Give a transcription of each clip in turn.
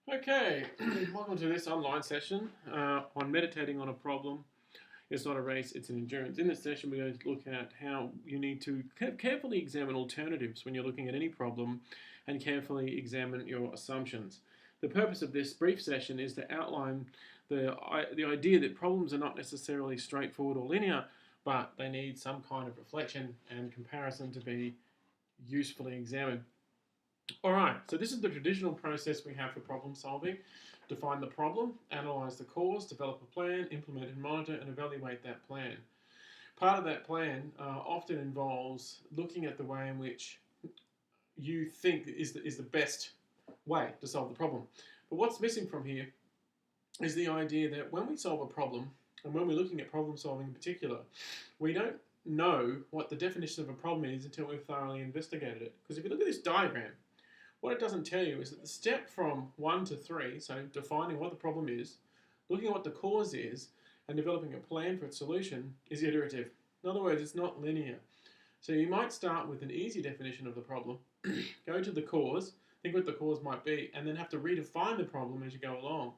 Okay, welcome to this online session on meditating on a problem. It's not a race, it's an endurance. In this session, we're going to look at how you need to carefully examine alternatives when you're looking at any problem and carefully examine your assumptions. The purpose of this brief session is to outline the idea that problems are not necessarily straightforward or linear, but they need some kind of reflection and comparison to be usefully examined. All right, so this is the traditional process we have for problem solving. Define the problem, analyze the cause, develop a plan, implement and monitor, and evaluate that plan. Part of that plan often involves looking at the way in which you think is the best way to solve the problem. But what's missing from here is the idea that when we solve a problem, and when we're looking at problem solving in particular, we don't know what the definition of a problem is until we've thoroughly investigated it. Because if you look at this diagram, what it doesn't tell you is that the step from 1 to 3, so defining what the problem is, looking at what the cause is, and developing a plan for its solution, is iterative. In other words, it's not linear. So you might start with an easy definition of the problem, go to the cause, think what the cause might be, and then have to redefine the problem as you go along.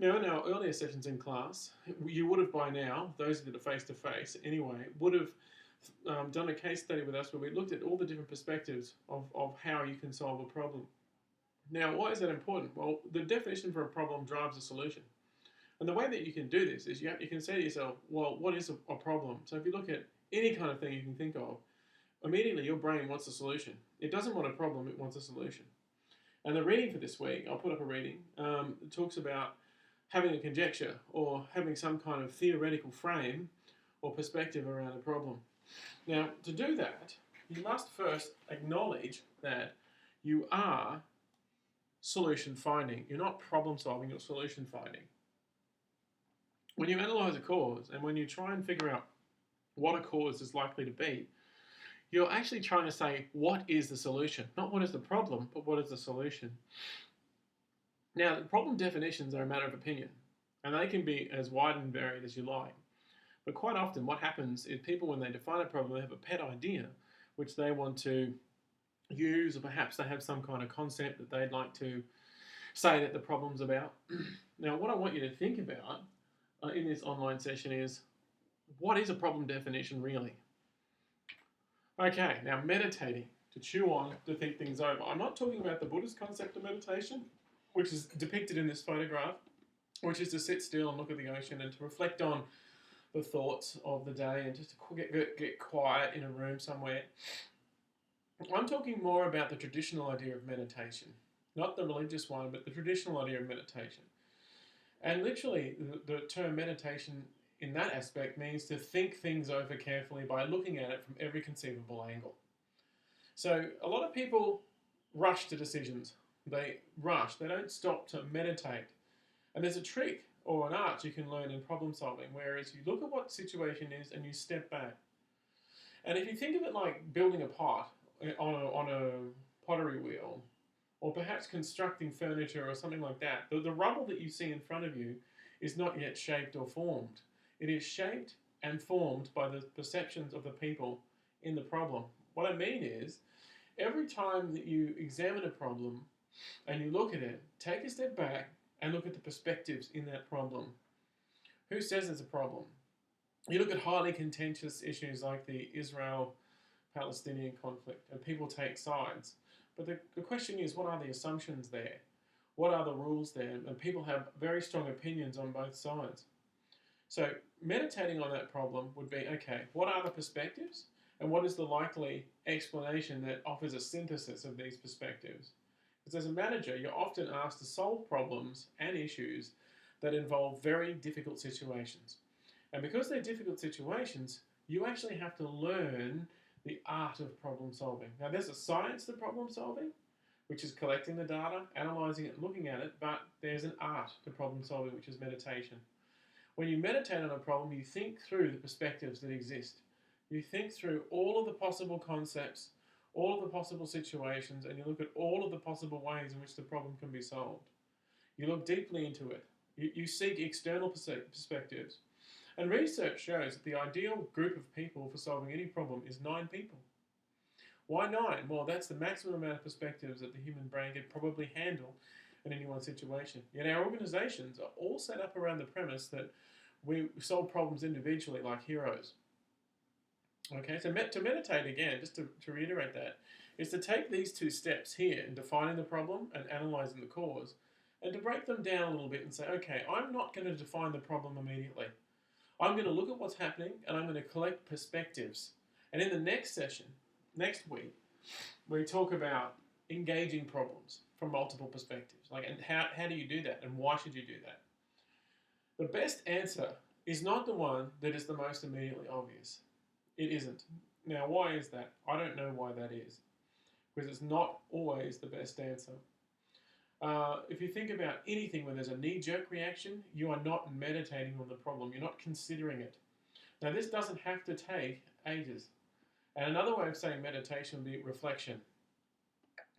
Now, in our earlier sessions in class, you would have by now, those that are face-to-face anyway, would have done a case study with us where we looked at all the different perspectives of how you can solve a problem. Now, why is that important? Well, the definition for a problem drives a solution. And the way that you can do this is you can say to yourself, well, what is a problem? So if you look at any kind of thing you can think of, immediately your brain wants a solution. It doesn't want a problem, it wants a solution. And the reading for this week, I'll put up a reading, it talks about having a conjecture or having some kind of theoretical frame or perspective around a problem. Now, to do that, you must first acknowledge that you are solution finding. You're not problem solving, you're solution finding. When you analyze a cause and when you try and figure out what a cause is likely to be, you're actually trying to say, what is the solution? Not what is the problem, but what is the solution? Now, the problem definitions are a matter of opinion, and they can be as wide and varied as you like. But quite often what happens is people, when they define a problem, they have a pet idea which they want to use, or perhaps they have some kind of concept that they'd like to say that the problem's about. Now, what I want you to think about in this online session is, what is a problem definition really? Okay, now meditating, to chew on, to think things over. I'm not talking about the Buddhist concept of meditation, which is depicted in this photograph, which is to sit still and look at the ocean and to reflect on the thoughts of the day and just to get quiet in a room somewhere. I'm talking more about the traditional idea of meditation, not the religious one, but the traditional idea of meditation. And literally, the term meditation in that aspect means to think things over carefully by looking at it from every conceivable angle. So a lot of people rush to decisions. They rush. They don't stop to meditate. And there's a trick or an art you can learn in problem solving, whereas you look at what the situation is and you step back. And if you think of it like building a pot on a pottery wheel, or perhaps constructing furniture or something like that, the rubble that you see in front of you is not yet shaped or formed. It is shaped and formed by the perceptions of the people in the problem. What I mean is, every time that you examine a problem and you look at it, take a step back and look at the perspectives in that problem. Who says it's a problem? You look at highly contentious issues like the Israel-Palestinian conflict, and people take sides. But the question is, what are the assumptions there? What are the rules there? And people have very strong opinions on both sides. So meditating on that problem would be, okay, what are the perspectives? And what is the likely explanation that offers a synthesis of these perspectives? Because as a manager, you're often asked to solve problems and issues that involve very difficult situations. And because they're difficult situations, you actually have to learn the art of problem solving. Now, there's a science to problem solving, which is collecting the data, analysing it, looking at it, but there's an art to problem solving, which is meditation. When you meditate on a problem, you think through the perspectives that exist. You think through all of the possible concepts, all of the possible situations, and you look at all of the possible ways in which the problem can be solved. You look deeply into it. You seek external perspectives. And research shows that the ideal group of people for solving any problem is 9 people. Why 9? Well, that's the maximum amount of perspectives that the human brain could probably handle in any one situation. Yet our organizations are all set up around the premise that we solve problems individually like heroes. Okay, so to meditate again, just to reiterate that, is to take these two steps here in defining the problem and analyzing the cause, and to break them down a little bit and say, okay, I'm not going to define the problem immediately. I'm going to look at what's happening and I'm going to collect perspectives. And in the next session, next week, we talk about engaging problems from multiple perspectives. Like, and how do you do that, and why should you do that? The best answer is not the one that is the most immediately obvious. It isn't. Now, why is that? I don't know why that is, because it's not always the best answer. If you think about anything where there's a knee-jerk reaction, you are not meditating on the problem. You're not considering it. Now, this doesn't have to take ages. And another way of saying meditation would be reflection.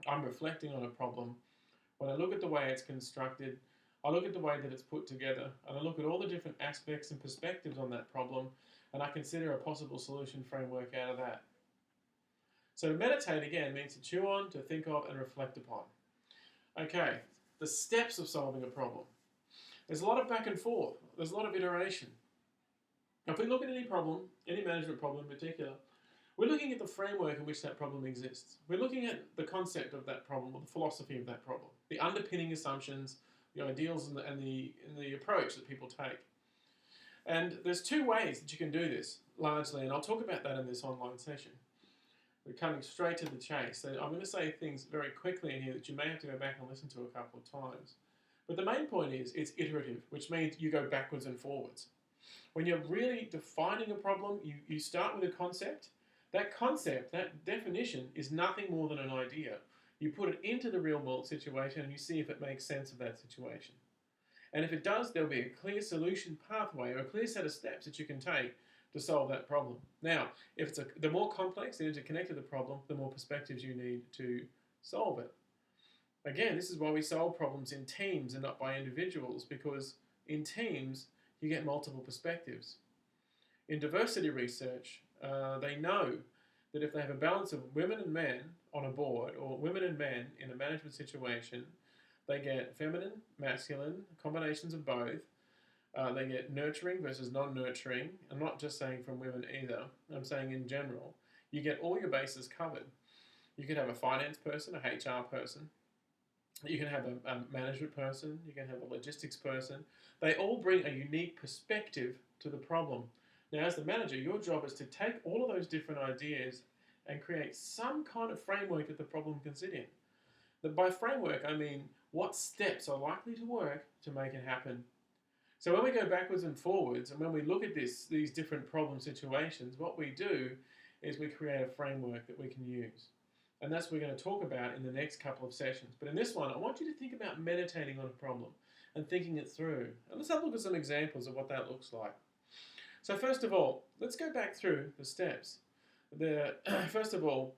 I'm reflecting on a problem. When I look at the way it's constructed, I look at the way that it's put together, and I look at all the different aspects and perspectives on that problem, and I consider a possible solution framework out of that. So to meditate, again, means to chew on, to think of, and reflect upon. Okay, the steps of solving a problem. There's a lot of back and forth. There's a lot of iteration. Now, if we look at any problem, any management problem in particular, we're looking at the framework in which that problem exists. We're looking at the concept of that problem, or the philosophy of that problem, the underpinning assumptions, the ideals, and the approach that people take. And there's two ways that you can do this, largely, and I'll talk about that in this online session. We're coming straight to the chase. So I'm going to say things very quickly in here that you may have to go back and listen to a couple of times. But the main point is it's iterative, which means you go backwards and forwards. When you're really defining a problem, you start with a concept. That concept, that definition, is nothing more than an idea. You put it into the real world situation and you see if it makes sense of that situation. And if it does, there'll be a clear solution pathway or a clear set of steps that you can take to solve that problem. Now, if the more complex and interconnected the problem, the more perspectives you need to solve it. Again, this is why we solve problems in teams and not by individuals, because in teams, you get multiple perspectives. In diversity research, they know that if they have a balance of women and men on a board, or women and men in a management situation, they get feminine, masculine, combinations of both. They get nurturing versus non-nurturing. I'm not just saying from women either. I'm saying in general. You get all your bases covered. You can have a finance person, a HR person. You can have a management person. You can have a logistics person. They all bring a unique perspective to the problem. Now, as the manager, your job is to take all of those different ideas and create some kind of framework that the problem can sit in. By framework, I mean what steps are likely to work to make it happen. So when we go backwards and forwards, and when we look at these different problem situations, what we do is we create a framework that we can use. And that's what we're going to talk about in the next couple of sessions. But in this one, I want you to think about meditating on a problem and thinking it through. And let's have a look at some examples of what that looks like. So first of all, let's go back through the steps. First of all,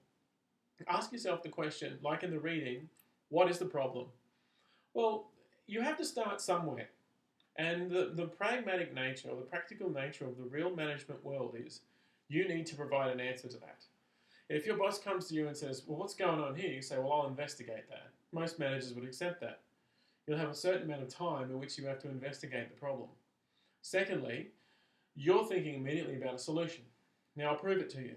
ask yourself the question, like in the reading, what is the problem? Well, you have to start somewhere. And the pragmatic nature or the practical nature of the real management world is you need to provide an answer to that. If your boss comes to you and says, well, what's going on here? You say, well, I'll investigate that. Most managers would accept that. You'll have a certain amount of time in which you have to investigate the problem. Secondly, you're thinking immediately about a solution. Now, I'll prove it to you.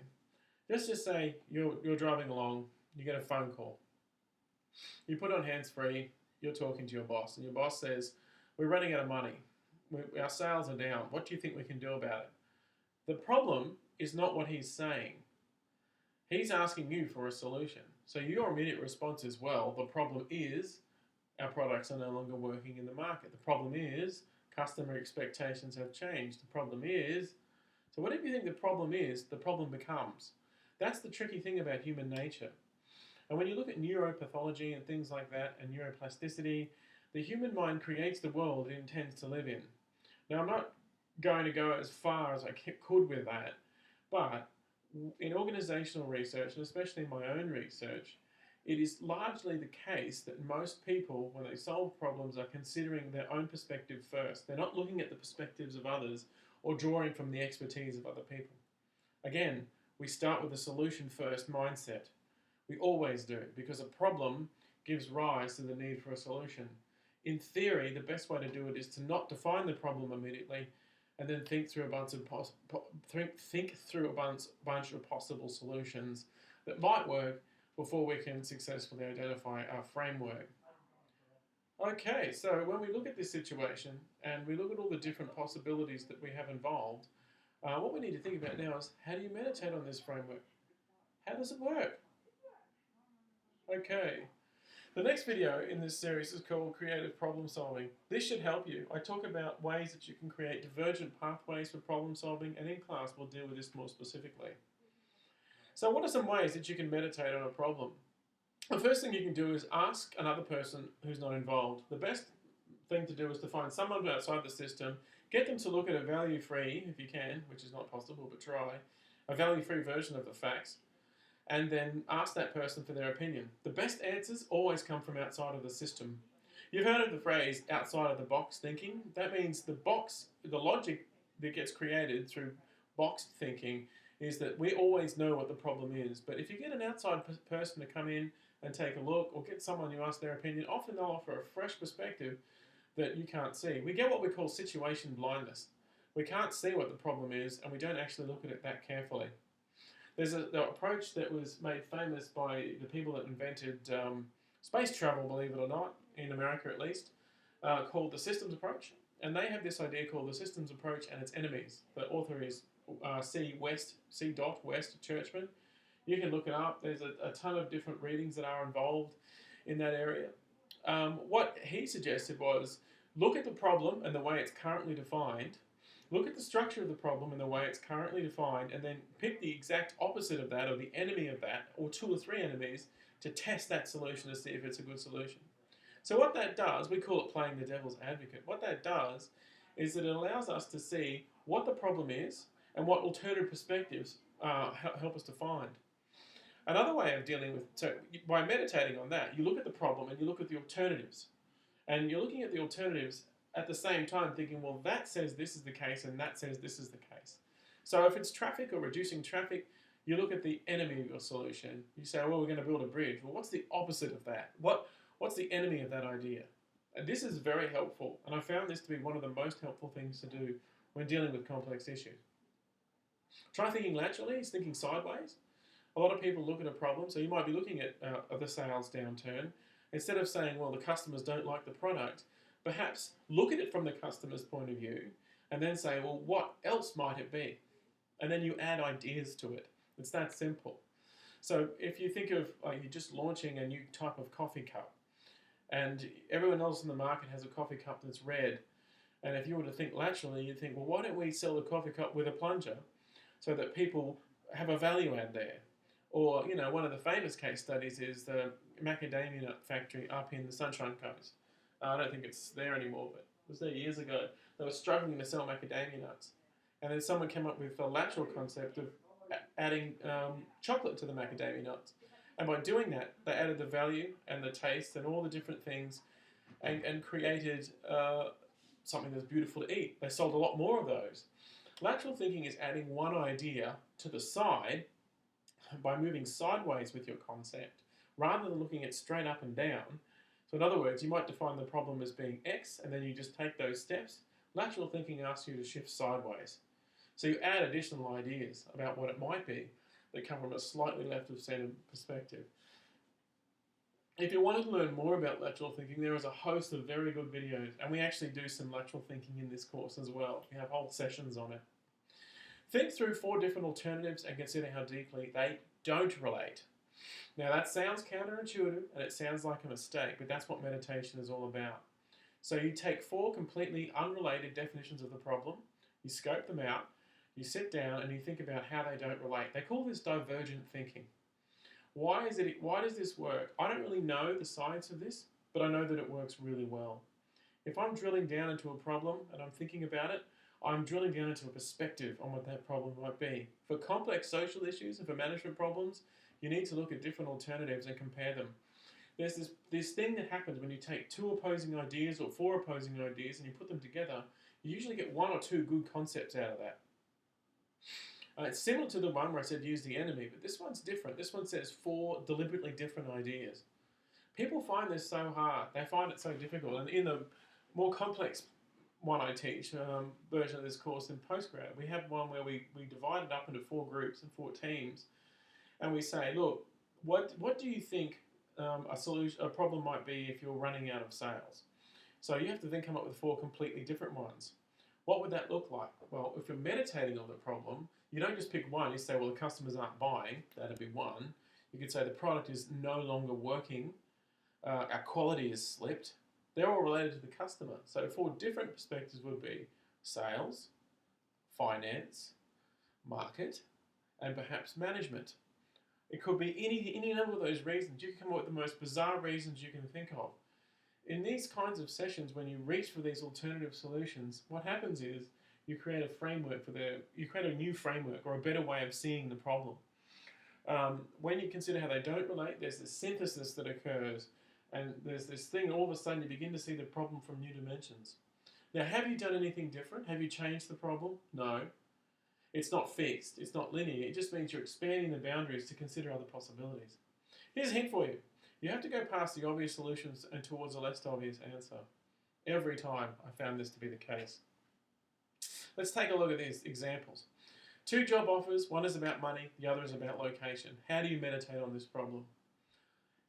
Let's just say you're driving along, you get a phone call. You put on hands-free, you're talking to your boss, and your boss says, we're running out of money. Our sales are down. What do you think we can do about it? The problem is not what he's saying. He's asking you for a solution. So your immediate response is, well, the problem is our products are no longer working in the market. The problem is customer expectations have changed. The problem is, so whatever you think the problem is, the problem becomes. That's the tricky thing about human nature. And when you look at neuropathology and things like that, and neuroplasticity, the human mind creates the world it intends to live in. Now, I'm not going to go as far as I could with that, but in organizational research, and especially in my own research, it is largely the case that most people, when they solve problems, are considering their own perspective first. They're not looking at the perspectives of others or drawing from the expertise of other people. Again, we start with a solution-first mindset. We always do, because a problem gives rise to the need for a solution. In theory, the best way to do it is to not define the problem immediately, and then think through a bunch of bunch of possible solutions that might work before we can successfully identify our framework. Okay, so when we look at this situation and we look at all the different possibilities that we have involved, what we need to think about now is, how do you meditate on this framework? How does it work? Okay, the next video in this series is called Creative Problem Solving. This should help you. I talk about ways that you can create divergent pathways for problem solving, and in class we'll deal with this more specifically. So what are some ways that you can meditate on a problem? The first thing you can do is ask another person who's not involved. The best thing to do is to find someone outside the system, get them to look at a value-free, if you can, which is not possible, but try, a value-free version of the facts, and then ask that person for their opinion. The best answers always come from outside of the system. You've heard of the phrase outside of the box thinking. That means the logic that gets created through box thinking is that we always know what the problem is. But if you get an outside person to come in and take a look, or get someone who asks their opinion, often they'll offer a fresh perspective that you can't see. We get what we call situation blindness. We can't see what the problem is, and we don't actually look at it that carefully. There's an approach that was made famous by the people that invented space travel, believe it or not, in America at least, called the systems approach. And they have this idea called the systems approach and its enemies. The author is C. West Churchman. You can look it up. There's a ton of different readings that are involved in that area. What he suggested was, look at the problem and the way it's currently defined, look at the structure of the problem and the way it's currently defined, and then pick the exact opposite of that, or the enemy of that, or two or three enemies, to test that solution to see if it's a good solution. So what that does, we call it playing the devil's advocate. What that does is that it allows us to see what the problem is and what alternative perspectives help us to find. Another way of dealing with, so by meditating on that, you look at the problem and you look at the alternatives. And you're looking at the alternatives at the same time thinking, well, that says this is the case and that says this is the case. So if it's traffic or reducing traffic, you look at the enemy of your solution. You say, well, we're going to build a bridge. Well, what's the opposite of that? What's the enemy of that idea? And this is very helpful, and I found this to be one of the most helpful things to do when dealing with complex issues. Try thinking laterally, thinking sideways. A lot of people look at a problem, so you might be looking at the sales downturn. Instead of saying, well, the customers don't like the product, perhaps look at it from the customer's point of view and then say, well, what else might it be? And then you add ideas to it. It's that simple. So if you think of you're just launching a new type of coffee cup, and everyone else in the market has a coffee cup that's red, and if you were to think laterally, you'd think, well, why don't we sell the coffee cup with a plunger so that people have a value add there? Or, one of the famous case studies is the macadamia nut factory up in the Sunshine Coast. I don't think it's there anymore, but it was there years ago. They were struggling to sell macadamia nuts. And then someone came up with a lateral concept of adding chocolate to the macadamia nuts. And by doing that, they added the value and the taste and all the different things and created something that's beautiful to eat. They sold a lot more of those. Lateral thinking is adding one idea to the side by moving sideways with your concept rather than looking at straight up and down. So in other words, you might define the problem as being X and then you just take those steps. Lateral thinking asks you to shift sideways. So you add additional ideas about what it might be that come from a slightly left of center perspective. If you wanted to learn more about lateral thinking, there is a host of very good videos, and we actually do some lateral thinking in this course as well. We have whole sessions on it. Think through 4 different alternatives and consider how deeply they don't relate. Now that sounds counterintuitive and it sounds like a mistake, but that's what meditation is all about. So you take 4 completely unrelated definitions of the problem, you scope them out, you sit down and you think about how they don't relate. They call this divergent thinking. Why does this work? I don't really know the science of this, but I know that it works really well. If I'm drilling down into a problem and I'm thinking about it, I'm drilling down into a perspective on what that problem might be. For complex social issues and for management problems, you need to look at different alternatives and compare them. There's this thing that happens when you take 2 opposing ideas or 4 opposing ideas and you put them together, you usually get 1 or 2 good concepts out of that. It's similar to the one where I said use the enemy, but this one's different. This one says 4 deliberately different ideas. People find this so hard. They find it so difficult. And in the more complex one I teach, version of this course in postgrad, we have one where we divide it up into 4 groups and 4 teams, and we say, look, what do you think a problem might be if you're running out of sales? So you have to then come up with 4 completely different ones. What would that look like? Well, if you're meditating on the problem, you don't just pick one. You say, well, the customers aren't buying. That'd be one. You could say the product is no longer working. Our quality has slipped. They're all related to the customer. So 4 different perspectives would be sales, finance, market, and perhaps management. It could be any number of those reasons. You can come up with the most bizarre reasons you can think of. In these kinds of sessions, when you reach for these alternative solutions, what happens is you create a framework you create a new framework or a better way of seeing the problem. When you consider how they don't relate, there's this synthesis that occurs, and there's this thing, all of a sudden you begin to see the problem from new dimensions. Now, have you done anything different? Have you changed the problem? No. It's not fixed. It's not linear. It just means you're expanding the boundaries to consider other possibilities. Here's a hint for you. You have to go past the obvious solutions and towards a less obvious answer. Every time I found this to be the case. Let's take a look at these examples. 2 job offers. One is about money. The other is about location. How do you meditate on this problem?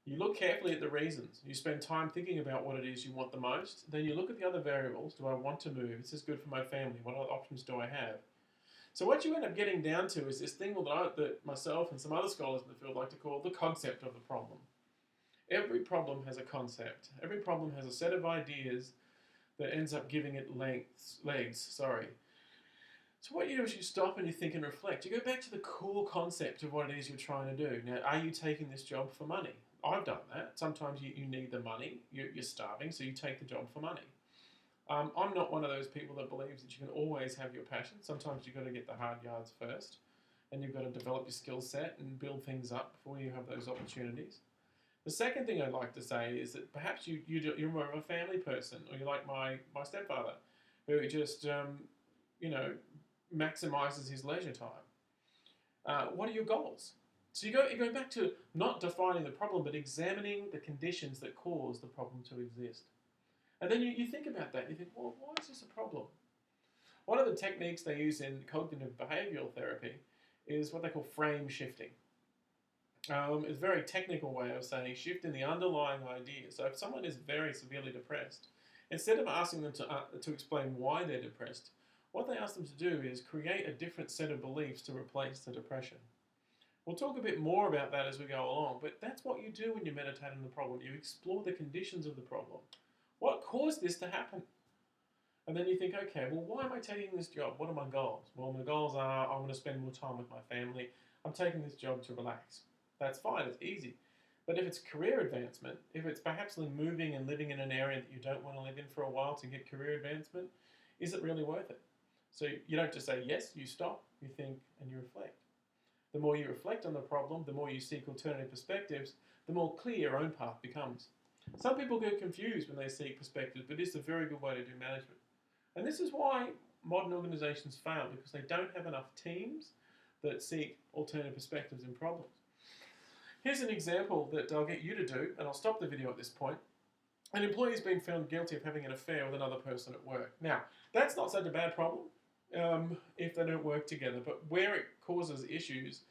You look carefully at the reasons. You spend time thinking about what it is you want the most. Then you look at the other variables. Do I want to move? Is this good for my family? What other options do I have? So what you end up getting down to is this thing that myself and some other scholars in the field like to call the concept of the problem. Every problem has a concept. Every problem has a set of ideas that ends up giving it legs. So what you do is you stop and you think and reflect. You go back to the core concept of what it is you're trying to do. Now, are you taking this job for money? I've done that. Sometimes you need the money. You're starving, so you take the job for money. I'm not one of those people that believes that you can always have your passion. Sometimes you've got to get the hard yards first, and you've got to develop your skill set and build things up before you have those opportunities. The second thing I'd like to say is that perhaps you're more of a family person, or you're like my stepfather, who just maximizes his leisure time. What are your goals? So you go back to not defining the problem, but examining the conditions that cause the problem to exist. And then you think about that, and you think, well, why is this a problem? One of the techniques they use in cognitive behavioral therapy is what they call frame shifting. It's a very technical way of saying shift in the underlying idea. So if someone is very severely depressed, instead of asking them to explain why they're depressed, what they ask them to do is create a different set of beliefs to replace the depression. We'll talk a bit more about that as we go along, but that's what you do when you meditate on the problem. You explore the conditions of the problem. What caused this to happen? And then you think, okay, well, why am I taking this job? What are my goals? Well, my goals are I want to spend more time with my family. I'm taking this job to relax. That's fine, it's easy. But if it's career advancement, if it's perhaps moving and living in an area that you don't want to live in for a while to get career advancement, is it really worth it? So you don't just say yes, you stop, you think, and you reflect. The more you reflect on the problem, the more you seek alternative perspectives, the more clear your own path becomes. Some people get confused when they seek perspectives, but it's a very good way to do management. And this is why modern organizations fail, because they don't have enough teams that seek alternative perspectives in problems. Here's an example that I'll get you to do, and I'll stop the video at this point. An employee has been found guilty of having an affair with another person at work. Now, that's not such a bad problem if they don't work together, but where it causes issues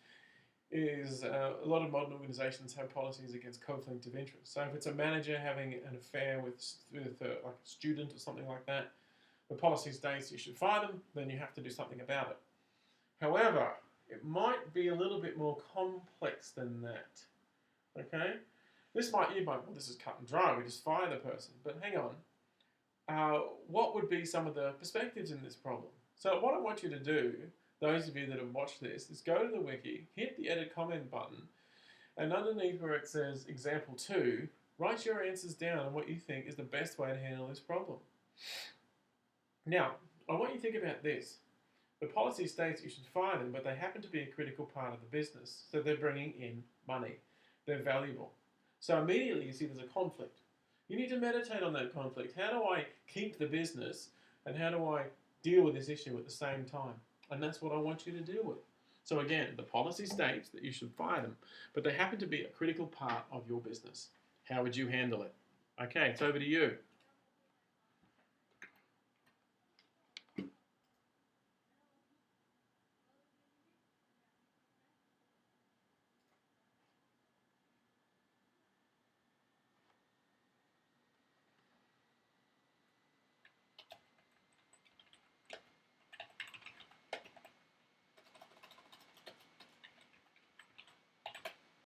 is a lot of modern organizations have policies against conflict of interest. So if it's a manager having an affair with like a student or something like that, the policy states you should fire them, then you have to do something about it. However, it might be a little bit more complex than that. Okay? Well, this is cut and dry, we just fire the person. But hang on. What would be some of the perspectives in this problem? So what I want you to do, those of you that have watched this, is go to the wiki, hit the edit comment button, and underneath where it says example 2, write your answers down on what you think is the best way to handle this problem. Now, I want you to think about this. The policy states you should fire them, but they happen to be a critical part of the business, so they're bringing in money. They're valuable. So immediately you see there's a conflict. You need to meditate on that conflict. How do I keep the business, and how do I deal with this issue at the same time? And that's what I want you to deal with. So again, the policy states that you should fire them, but they happen to be a critical part of your business. How would you handle it? Okay, it's over to you.